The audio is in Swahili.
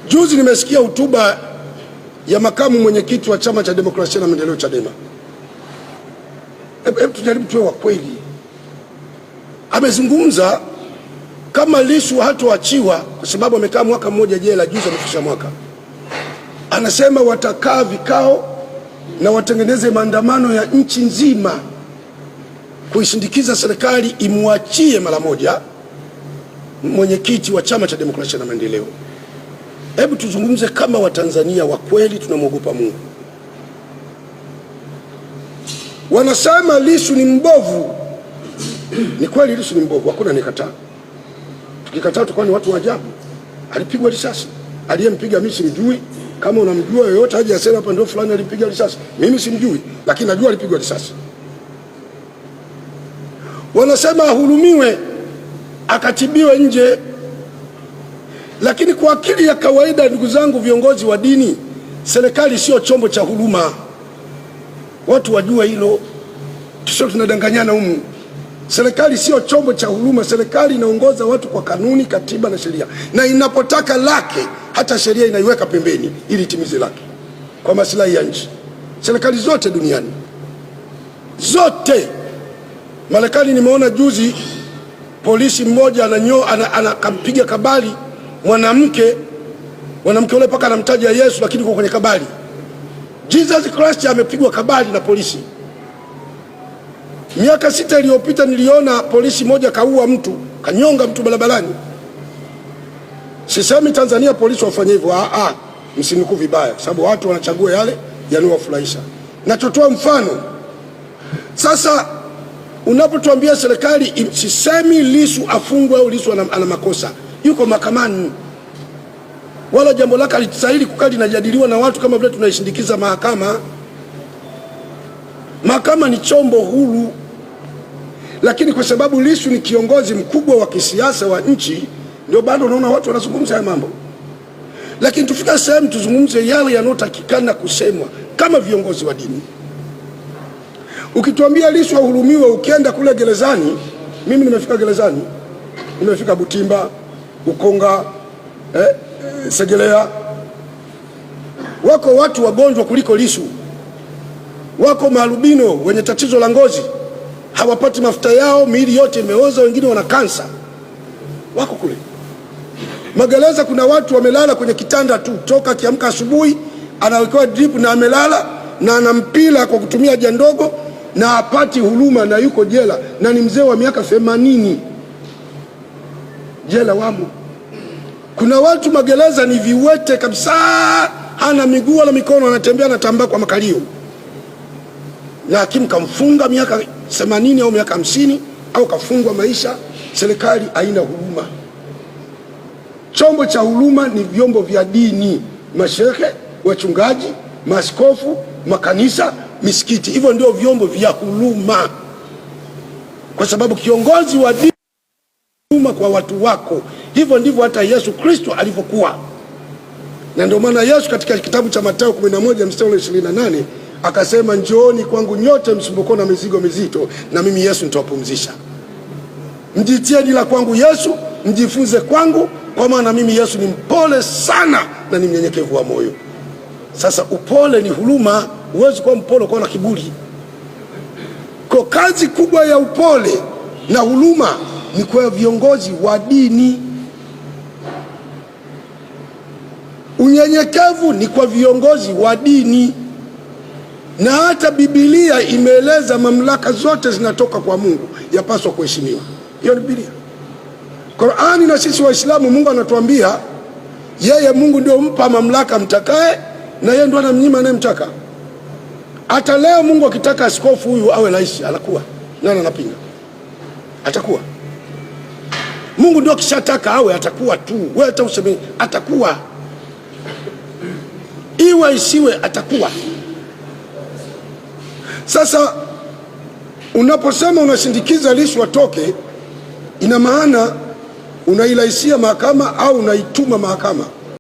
Juzi nimesikia hotuba ya makamu mwenyekiti wa Chama cha Demokrasia na Maendeleo Chadema. Hebu tujaribu tuwe wa kweli. Amezungumza kama Lissu hatoachiwa kwa sababu amekaa mwaka mmoja jela, juzi amefikisha mwaka. Anasema watakaa vikao na watengeneze maandamano ya nchi nzima kuishindikiza serikali imwachie mara moja mwenyekiti wa Chama cha Demokrasia na Maendeleo. Hebu tuzungumze kama Watanzania wa kweli tunamwogopa Mungu. Wanasema Lissu ni mbovu. Ni kweli Lissu ni mbovu, hakuna nikataa. Tukikataa tukao ni watu wa ajabu. Alipigwa risasi. Aliyempiga mimi simjui. Kama unamjua yoyote aje aseme hapa ndio fulani alipiga risasi. Mimi simjui, lakini najua alipigwa risasi. Wanasema ahurumiwe, akatibiwe nje. Lakini kwa akili ya kawaida, ndugu zangu viongozi wa dini, serikali sio chombo cha huruma. Watu wajua hilo. Tusio tunadanganyana humu. Serikali sio chombo cha huruma. Serikali inaongoza watu kwa kanuni, katiba na sheria. Na inapotaka lake, hata sheria inaiweka pembeni ili itimize lake kwa maslahi ya nchi. Serikali zote duniani. Zote. Marekani nimeona juzi polisi mmoja anakampiga kabali mwanamke yule paka anamtaja Yesu lakini kwa kwenye kabali. Jesus Christ amepigwa kabali na polisi. Miaka 6 iliyopita niliona polisi moja kaua mtu, kanyonga mtu barabarani. Sisemi Tanzania polisi wafanye hivyo, msiniku vibaya kwa sababu watu wanachagua yale yanayowafurahisha. Nachotoa mfano. Sasa unapotuambia serikali, sisemi Lissu afungwe au Lissu ana makosa. Yuko mahakamani. Wala jambo lake litastahili kukaa linajadiliwa na watu kama vile tunaishindikiza mahakama. Mahakama ni chombo huru. Lakini kwa sababu Lissu ni kiongozi mkubwa wa kisiasa wa nchi, ndio bado unaona watu wanazungumza haya mambo. Lakini tufika sehemu tuzungumze yale yanotakikana kusemwa kama viongozi wa dini. Ukituambia Lissu ahurumiwe, ukienda kule gerezani, mimi nimefika gerezani, nimefika Butimba, Ukonga, Segelea. Wako watu wagonjwa kuliko Lissu. Wako maalubino wenye tatizo la ngozi, hawapati mafuta yao, miili yote imeoza, wengine wana kansa. Wako kule. Magereza kuna watu wamelala kwenye kitanda tu, toka kiamka asubuhi anawekewa drip na amelala na anampila kwa kutumia haja ndogo na hapati huruma na yuko jela na ni mzee wa miaka 80. Jela wamo. Kuna watu magereza ni viwete kabisa, hana miguu wala mikono, anatembea anatambaa kwa makalio. Na hakimu kamfunga miaka 80 au miaka 50 au kafungwa maisha. Serikali haina huruma. Chombo cha huruma ni vyombo vya dini, mashehe, wachungaji, maaskofu, makanisa, misikiti. Hivyo ndio vyombo vya huruma. Kwa sababu kiongozi wa dini huruma kwa watu wako. Hivyo ndivyo hata Yesu Kristo alivyokuwa. Na ndio maana Yesu katika kitabu cha Mathayo 11:28 akasema, njooni kwangu nyote msumbukao na mizigo mizito, na mimi Yesu nitawapumzisha. Mjitie nila kwangu Yesu, mjifunze kwangu, kwa maana mimi Yesu ni mpole sana na ni mnyenyekevu wa moyo. Sasa upole ni huruma. Huwezi kuwa mpole kwa na kiburi. Kwa kazi kubwa ya upole na huruma ni kwa viongozi wa dini. Unyenyekevu ni kwa viongozi wa dini. Na hata Biblia imeeleza mamlaka zote zinatoka kwa Mungu, yapaswa kuheshimiwa. Hiyo ni Biblia. Qur'ani na sisi Waislamu Mungu anatuambia yeye Mungu ndio mpa mamlaka mtakaye, na yeye ndio anamnyima anayemtaka. Hata leo Mungu akitaka askofu huyu awe rais, anakuwa. Nani anapinga? Atakuwa. Mungu ndio kishataka awe, atakuwa tu. Wewe hata useme atakuwa. Iwe isiwe atakuwa. Sasa unaposema unashindikiza Lissu atoke, ina maana unairahisishia mahakama au unaituma mahakama.